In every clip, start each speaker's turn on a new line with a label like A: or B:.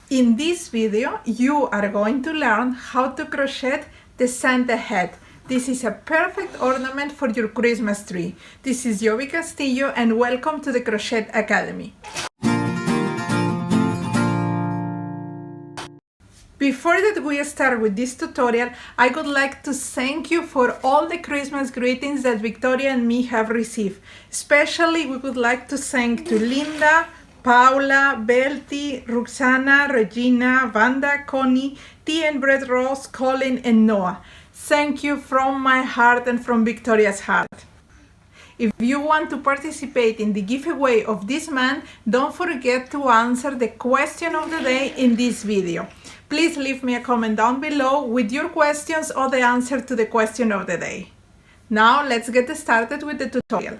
A: In this video, you are going to learn how to crochet the Santa hat. This is a perfect ornament for your Christmas tree. This is Giovi Castillo and welcome to the Crochet Academy. Before that we start with this tutorial, I would like to thank you for all the Christmas greetings that Victoria and me have received. Especially we would like to thank to Linda, Paula, Belty, Roxana, Regina, Vanda, Connie, T and Brett Ross, Colin and Noah. Thank you from my heart and from Victoria's heart. If you want to participate in the giveaway of this month, don't forget to answer the question of the day in this video. Please leave me a comment down below with your questions or the answer to the question of the day. Now let's get started with the tutorial.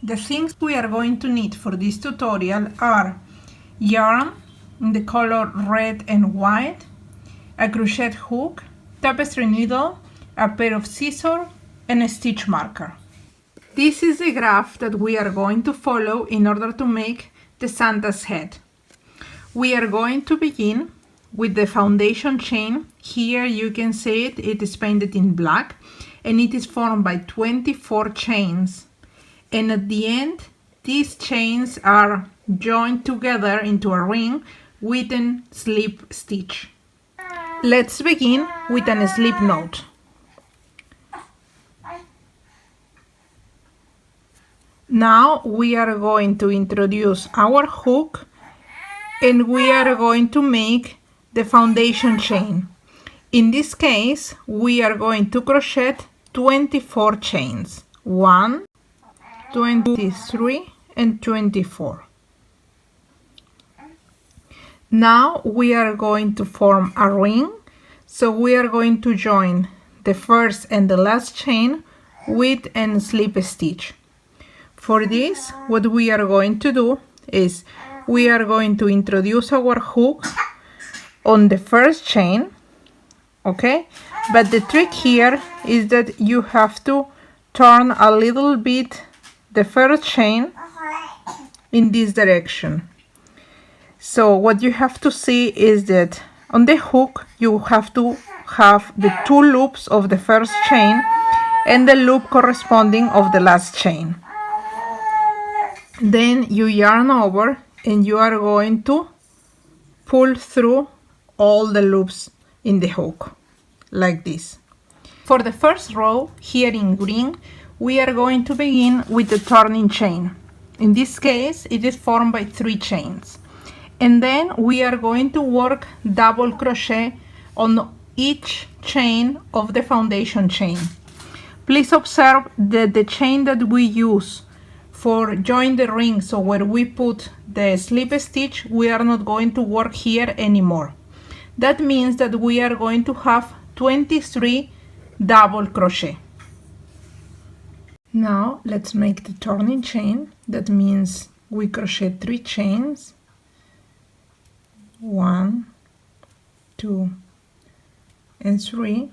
A: The things we are going to need for this tutorial are yarn in the color red and white, a crochet hook, tapestry needle, a pair of scissors, and a stitch marker. This is the graph that we are going to follow in order to make the Santa's head. We are going to begin with the foundation chain. Here you can see it is painted in black and it is formed by 24 chains. And at the end, these chains are joined together into a ring with a slip stitch. Let's begin with a slip knot. Now we are going to introduce our hook and we are going to make the foundation chain. In this case, we are going to crochet 24 chains. 1, 23, and 24. Now we are going to form a ring. So we are going to join the first and the last chain with a slip stitch. For this, what we are going to do is we are going to introduce our hook on the first chain, okay? But the trick here is that you have to turn a little bit the first chain in this direction. So what you have to see is that on the hook you have to have the 2 loops of the first chain and the loop corresponding of the last chain. Then you yarn over and you are going to pull through all the loops in the hook like this. For the first row here in green, we are going to begin with the turning chain. In this case, it is formed by 3 chains. And then we are going to work double crochet on each chain of the foundation chain. Please observe that the chain that we use for join the ring, so where we put the slip stitch, we are not going to work here anymore. That means that we are going to have 23 double crochet. Now let's make the turning chain. That means we crochet 3 chains. 1, 2, and 3.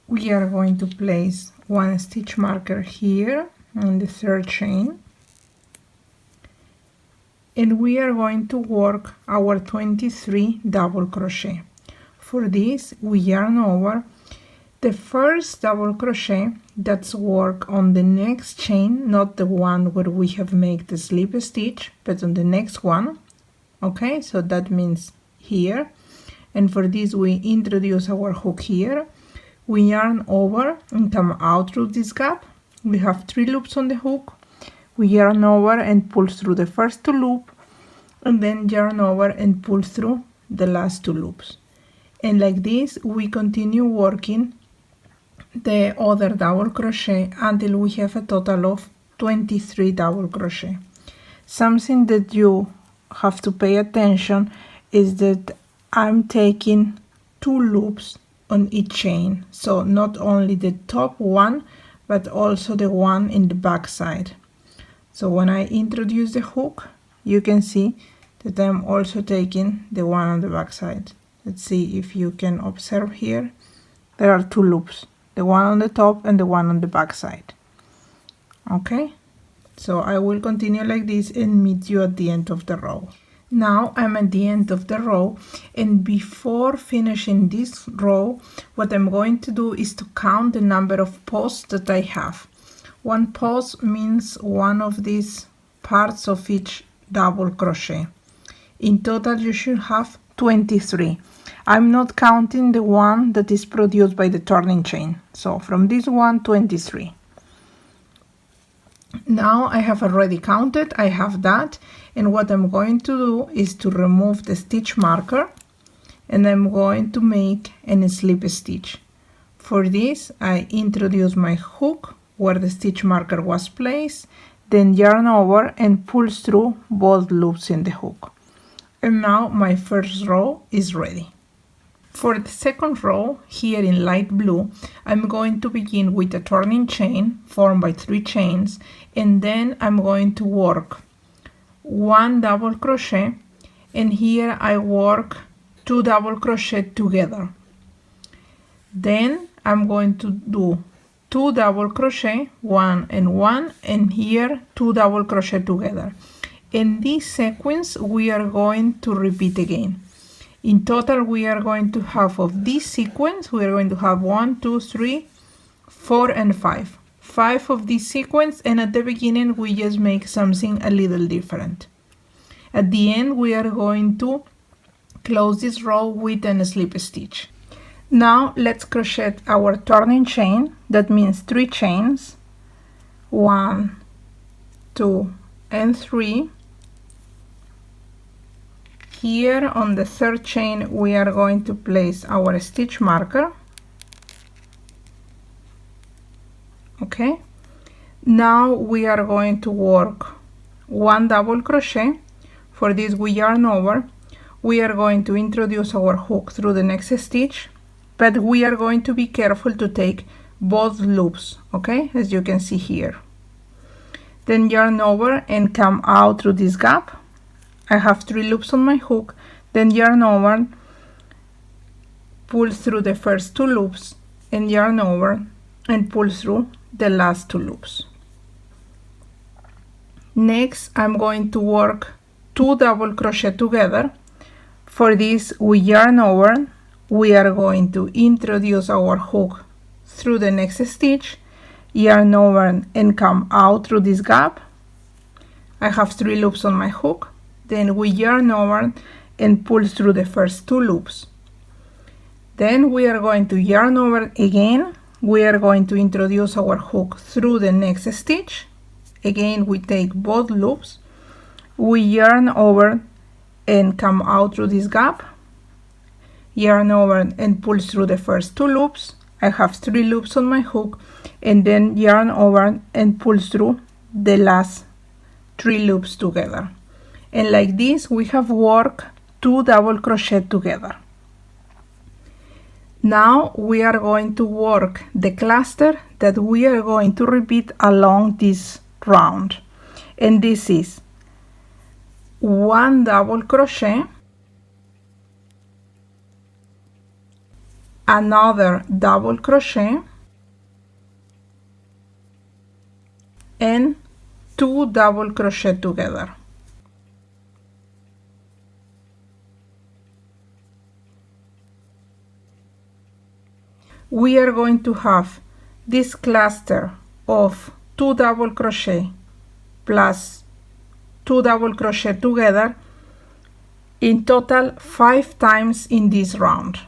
A: We are going to place 1 stitch marker here on the 3rd chain, and we are going to work our 23 double crochet. For this, we yarn over the first double crochet that's work on the next chain, not the one where we have made the slip stitch, but on the next one. Okay, so that means here. And for this, we introduce our hook here. We yarn over and come out through this gap. We have 3 loops on the hook. We yarn over and pull through the first 2 loops, and then yarn over and pull through the last 2 loops. And like this, we continue working the other double crochet until we have a total of 23 double crochet. Something that you have to pay attention is that I'm taking 2 loops on each chain. So not only the top one, but also the one in the back side. So when I introduce the hook, you can see that I'm also taking the one on the back side. Let's see if you can observe here. There are 2 loops, the one on the top and the one on the back side. Okay, so I will continue like this and meet you at the end of the row. Now I'm at the end of the row, and before finishing this row, what I'm going to do is to count the number of posts that I have. One post means one of these parts of each double crochet. In total you should have 23. I'm not counting the one that is produced by the turning chain. So from this one, 23. Now I have already counted, I have that, and what I'm going to do is to remove the stitch marker, and I'm going to make a slip stitch. For this I introduce my hook where the stitch marker was placed, then yarn over and pull through both loops in the hook. And now my first row is ready. For the second row, here in light blue, I'm going to begin with a turning chain formed by 3 chains, and then I'm going to work 1 double crochet, and here I work 2 double crochet together. Then I'm going to do 2 double crochet, 1 and 1, and here 2 double crochet together. In this sequence we are going to repeat again. In total we are going to have, of this sequence, we are going to have 1, 2, 3, 4 and 5. 5 of this sequence, and at the beginning we just make something a little different. At the end we are going to close this row with a slip stitch. Now let's crochet our turning chain, that means 3 chains, 1, 2 and 3. Here on the third chain we are going to place our stitch marker. Okay, now we are going to work 1 double crochet. For this we yarn over. We are going to introduce our hook through the next stitch, but we are going to be careful to take both loops, okay, as you can see here. Then yarn over and come out through this gap. I have 3 loops on my hook, then yarn over, pull through the first 2 loops, and yarn over and pull through the last 2 loops. Next I'm going to work 2 double crochet together. For this we yarn over, we are going to introduce our hook through the next stitch, yarn over and come out through this gap. I have 3 loops on my hook, then we yarn over and pull through the first 2 loops. Then we are going to yarn over again. We are going to introduce our hook through the next stitch. Again we take both loops, we yarn over and come out through this gap, yarn over and pull through the first 2 loops. I have 3 loops on my hook, and then yarn over and pull through the last 3 loops together. And like this we have worked 2 double crochet together. Now we are going to work the cluster that we are going to repeat along this round, and this is 1 double crochet, another double crochet, and 2 double crochet together. We are going to have this cluster of 2 double crochet plus 2 double crochet together, in total 5 times in this round.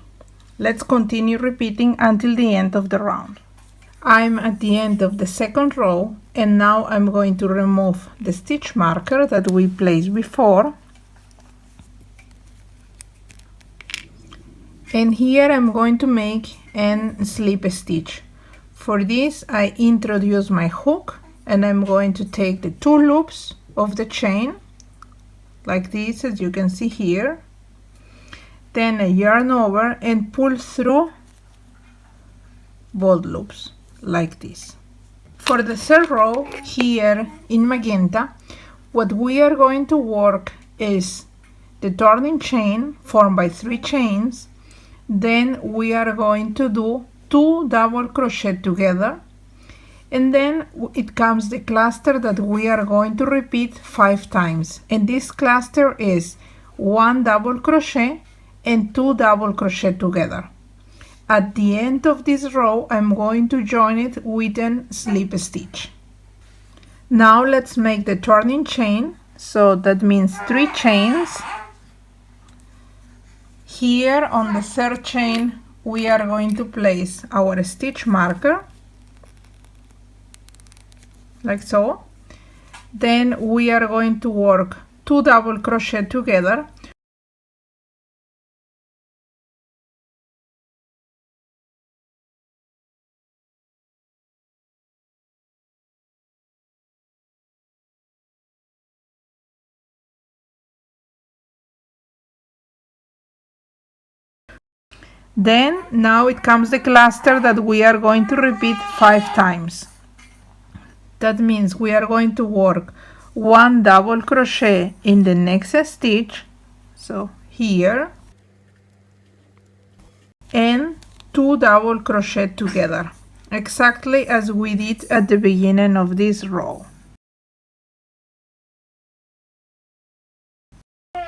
A: Let's continue repeating until the end of the round. I'm at the end of the second row, and now I'm going to remove the stitch marker that we placed before, and here I'm going to make a slip stitch. For this I introduce my hook, and I'm going to take the 2 loops of the chain like this, as you can see here. Then I yarn over and pull through both loops like this. For the third row here in magenta, what we are going to work is the turning chain formed by 3 chains. Then we are going to do 2 double crochet together, and then it comes the cluster that we are going to repeat 5 times, and this cluster is 1 double crochet and 2 double crochet together. At the end of this row, I'm going to join it with a slip stitch. Now let's make the turning chain. So that means 3 chains. Here on the third chain, we are going to place our stitch marker, like so. Then we are going to work 2 double crochet together. Then now it comes the cluster that we are going to repeat 5 times. That means we are going to work 1 double crochet in the next stitch, so here, and 2 double crochet together, exactly as we did at the beginning of this row.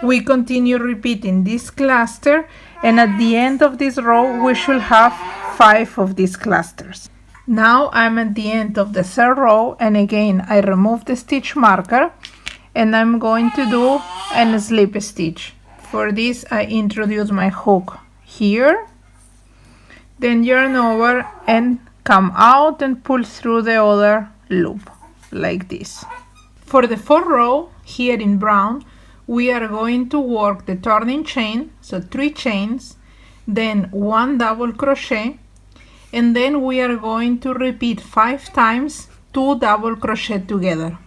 A: We continue repeating this cluster, and at the end of this row we should have 5 of these clusters. Now I'm at the end of the third row, and again I remove the stitch marker and I'm going to do a slip stitch. For this I introduce my hook here, then yarn over and come out and pull through the other loop like this. For the fourth row here in brown, we are going to work the turning chain, so 3 chains, then 1 double crochet, and then we are going to repeat 5 times 2 double crochet together.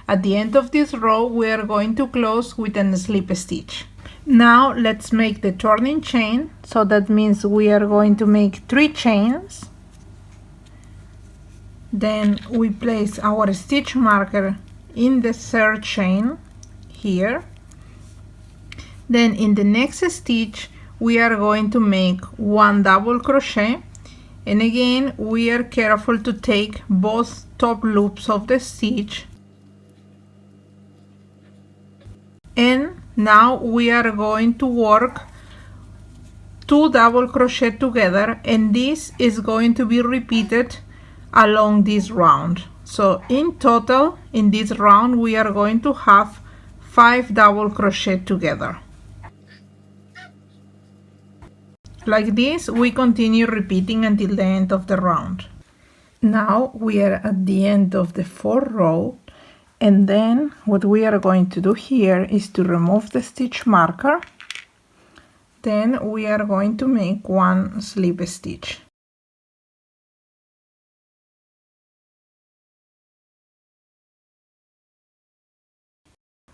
A: At the end of this row we are going to close with a slip stitch. Now let's make the turning chain, so that means we are going to make 3 chains, then we place our stitch marker in the third chain here. Then in the next stitch we are going to make 1 double crochet, and again we are careful to take both top loops of the stitch. And now we are going to work 2 double crochet together, and this is going to be repeated along this round. So in total in this round we are going to have 5 double crochet together. Like this we continue repeating until the end of the round. Now we are at the end of the fourth row, and then what we are going to do here is to remove the stitch marker. Then we are going to make 1 slip stitch.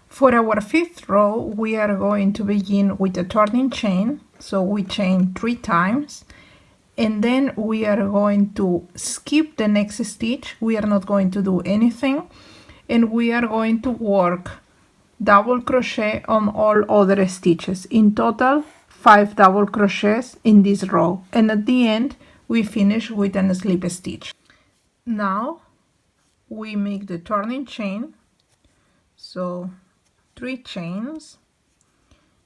A: For our fifth row we are going to begin with a turning chain, so we chain 3 times, and then we are going to skip the next stitch. We are not going to do anything, and we are going to work double crochet on all other stitches. In total 5 double crochets in this row, and at the end we finish with a slip stitch. Now we make the turning chain, so 3 chains,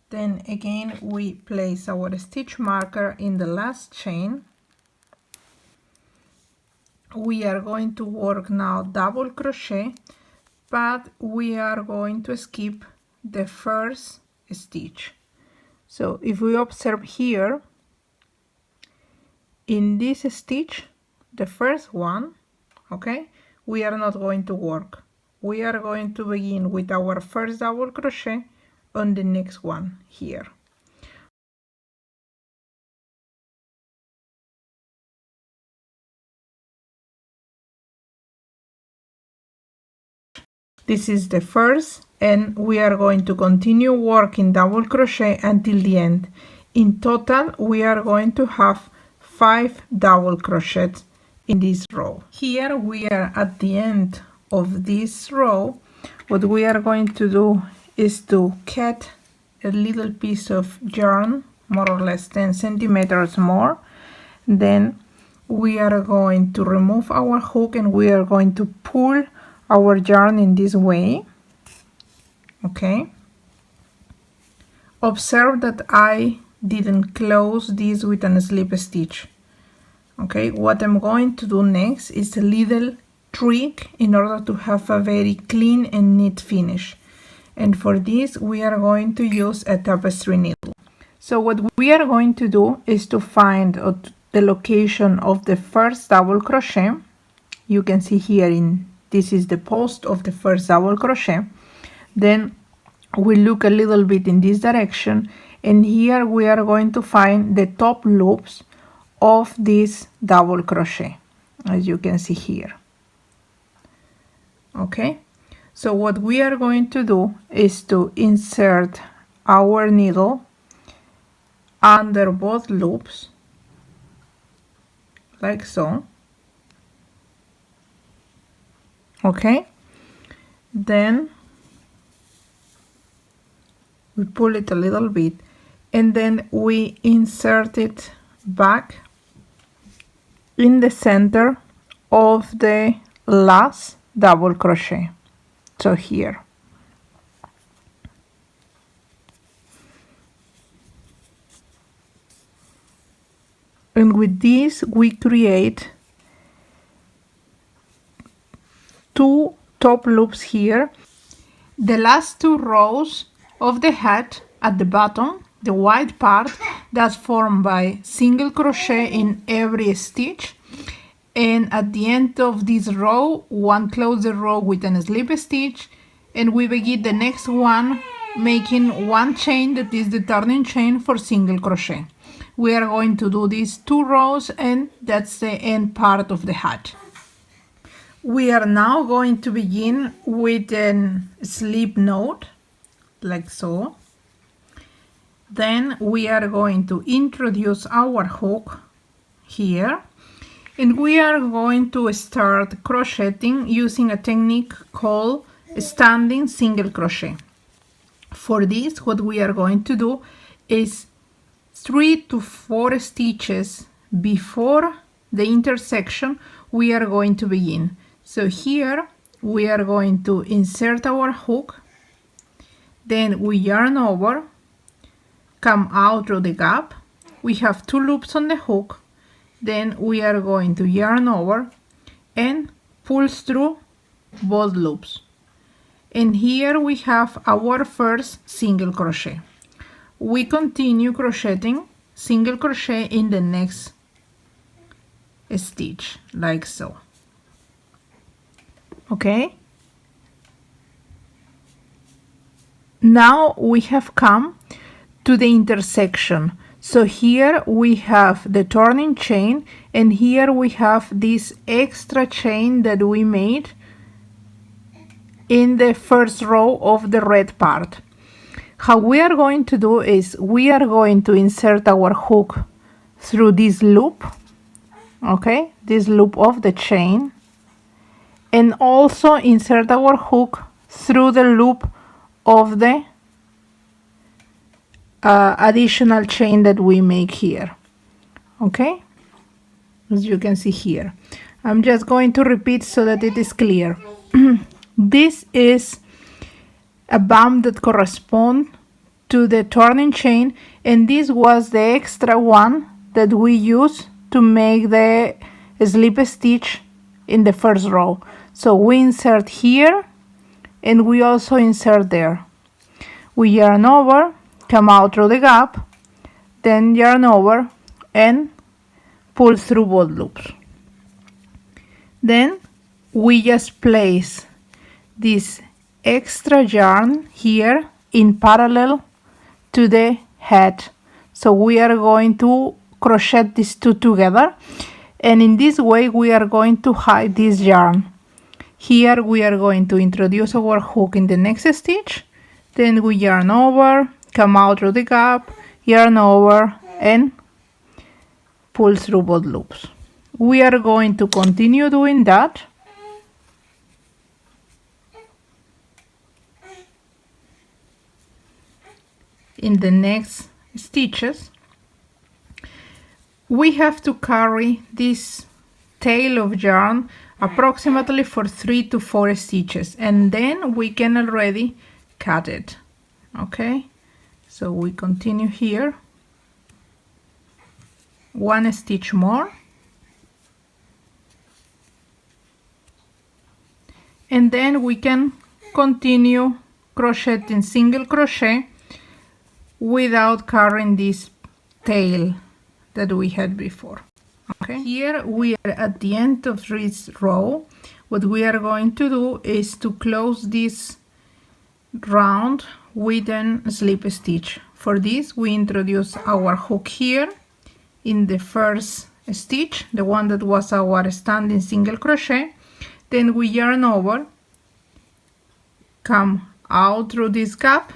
A: then again we place our stitch marker in the last chain. We are going to work now double crochet, but we are going to skip the first stitch. So if we observe here in this stitch, the first one, okay, we are not going to work. We are going to begin with our first double crochet on the next one here. This is the first, and we are going to continue working double crochet until the end. In total we are going to have 5 double crochets in this row. Here we are at the end of this row. What we are going to do is to cut a little piece of yarn, more or less 10 centimeters more. Then we are going to remove our hook and we are going to pull our yarn in this way, okay, Observe that I didn't close this with a slip stitch. Okay, what I'm going to do next is a little trick in order to have a very clean and neat finish. And for this we are going to use a tapestry needle. So what we are going to do is to find the location of the first double crochet. You can see here this is the post of the first double crochet. Then we look a little bit in this direction, and here we are going to find the top loops of this double crochet, as you can see here. Okay, so what we are going to do is to insert our needle under both loops, like so. Okay, then we pull it a little bit, and then we insert it back in the center of the last double crochet, so here. And with this we create 2 top loops here. The last 2 rows of the hat at the bottom, the white part, that's formed by single crochet in every stitch, and at the end of this row one close the row with a slip stitch, and we begin the next one making 1 chain, that is the turning chain for single crochet. We are going to do these 2 rows, and that's the end part of the hat. We are now going to begin with a slip knot, like so. Then we are going to introduce our hook here, and we are going to start crocheting using a technique called standing single crochet. For this, what we are going to do is 3 to 4 stitches before the intersection we are going to begin. So here we are going to insert our hook, then we yarn over, come out through the gap. We have 2 loops on the hook, then we are going to yarn over and pull through both loops. And here we have our first single crochet. We continue crocheting single crochet in the next stitch, like so. Okay, now we have come to the intersection. So here we have the turning chain, and here we have this extra chain that we made in the first row of the red part. How we are going to do is we are going to insert our hook through this loop, okay, this loop of the chain, and also insert our hook through the loop of the additional chain that we make here. Okay, as you can see here. I'm just going to repeat so that it is clear. This is a bump that corresponds to the turning chain, and this was the extra one that we use to make the slip stitch in the first row. So we insert here, and we also insert there. We yarn over, come out through the gap, then yarn over and pull through both loops. Then we just place this extra yarn here in parallel to the head. So we are going to crochet these 2 together, and in this way we are going to hide this yarn. Here we are going to introduce our hook in the next stitch, then we yarn over, come out through the gap, yarn over and pull through both loops. We are going to continue doing that in the next stitches. We have to carry this tail of yarn approximately for 3 to 4 stitches, and then we can already cut it. Okay, So we continue here, one stitch more, and then we can continue crocheting single crochet without carrying this tail that we had before. Okay, here we are at the end of this row. What we are going to do is to close this round with a slip stitch. For this we introduce our hook here in the first stitch, the one that was our standing single crochet. Then we yarn over, come out through this gap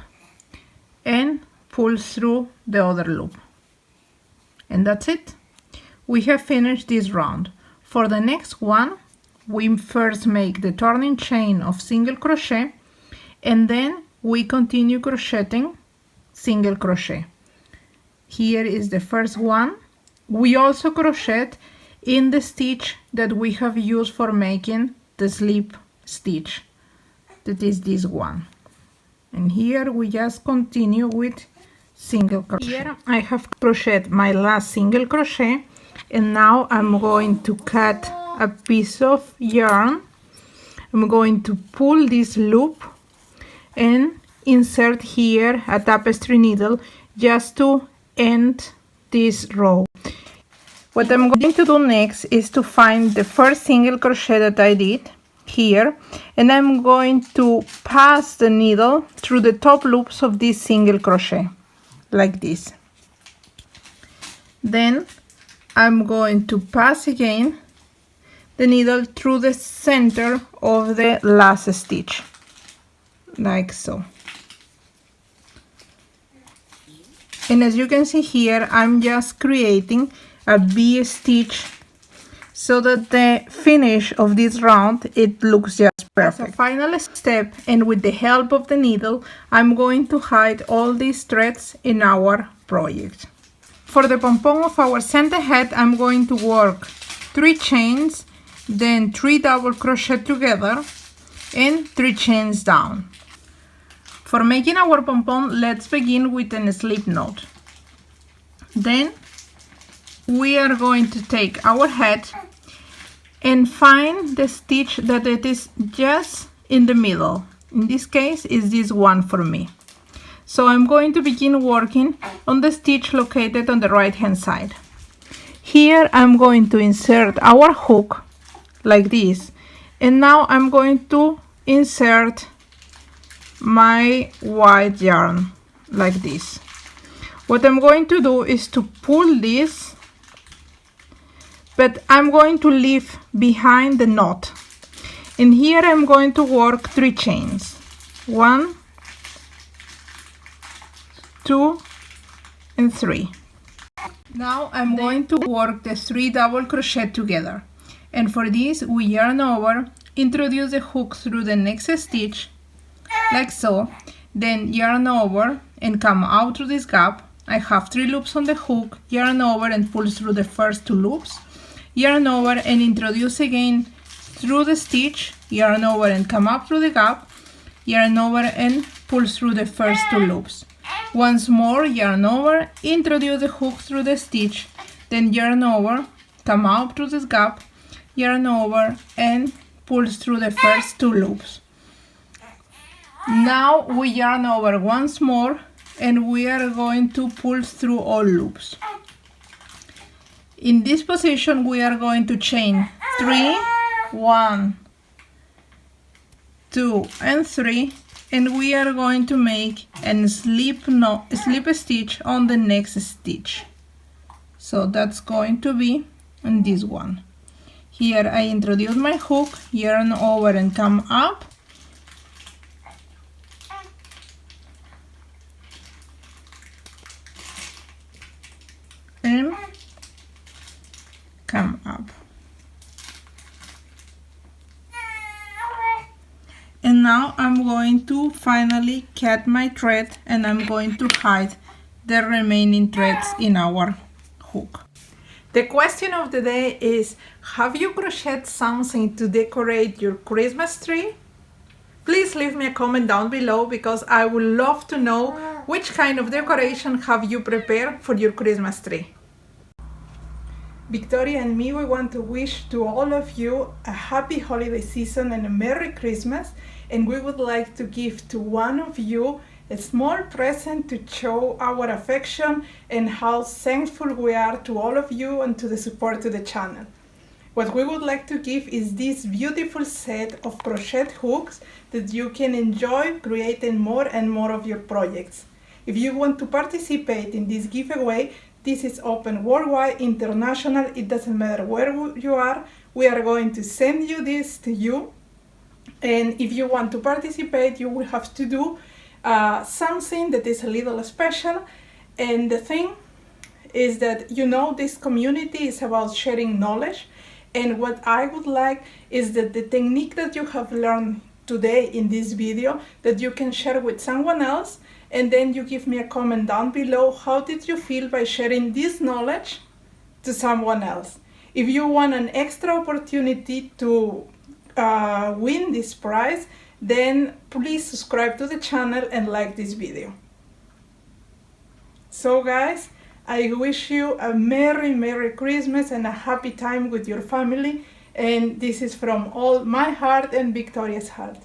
A: and pull through the other loop, and that's it. We have finished this round. For the next one, we first make the turning chain of single crochet, and then we continue crocheting single crochet. Here is the first one. We also crochet in the stitch that we have used for making the slip stitch, that is this one. And here we just continue with single crochet. Here I have crocheted my last single crochet, and now I'm going to cut a piece of yarn. I'm going to pull this loop and insert here a tapestry needle just to end this row. What I'm going to do next is to find the first single crochet that I did here, and I'm going to pass the needle through the top loops of this single crochet like this. Then I'm going to pass again the needle through the center of the last stitch like so. And as you can see here, I'm just creating a V stitch so that the finish of this round, it looks just perfect. As a final step, and with the help of the needle, I'm going to hide all these threads in our project. For the pom-pom of our center head, I'm going to work 3 chains, then 3 double crochet together and 3 chains down. For making our pom-pom, let's begin with a slip knot. Then we are going to take our head and find the stitch that it is just in the middle. In this case is this one for me. So I'm going to begin working on the stitch located on the right hand side. Here I'm going to insert our hook like this, and now I'm going to insert my white yarn like this. What I'm going to do is to pull this, but I'm going to leave behind the knot, and here I'm going to work 3 chains, 1, 2 and 3. Now I'm going to work the 3 double crochet together, and for this we yarn over, introduce the hook through the next stitch like so, then yarn over and come out through this gap. I have 3 loops on the hook, yarn over and pull through the first 2 loops, yarn over and introduce again through the stitch, yarn over and come up through the gap, yarn over and pull through the first 2 loops. Once more, yarn over, introduce the hook through the stitch, then yarn over, come out through this gap, yarn over and pull through the first 2 loops. Now we yarn over once more and we are going to pull through all loops. In this position we are going to chain 3, 1, 2 and 3, and we are going to make a slip stitch on the next stitch. So that's going to be on this one. Here I introduce my hook, yarn over and come up, and come up. And now I'm going to finally cut my thread, and I'm going to hide the remaining threads in our hook. The question of the day is, have you crocheted something to decorate your Christmas tree? Please leave me a comment down below because I would love to know which kind of decoration have you prepared for your Christmas tree. Victoria and me, we want to wish to all of you a happy holiday season and a Merry Christmas, and we would like to give to one of you a small present to show our affection and how thankful we are to all of you and to the support to the channel. What we would like to give is this beautiful set of crochet hooks that you can enjoy creating more and more of your projects. If you want to participate in this giveaway, this is open worldwide, international, it doesn't matter where you are. We are going to send you this to you. And if you want to participate, you will have to do something that is a little special. And the thing is that, this community is about sharing knowledge. And what I would like is that the technique that you have learned today in this video, that you can share with someone else, and then you give me a comment down below. How did you feel by sharing this knowledge to someone else? If you want an extra opportunity to win this prize, then please subscribe to the channel and like this video. So guys, I wish you a Merry Christmas and a happy time with your family, and this is from all my heart and Victoria's heart.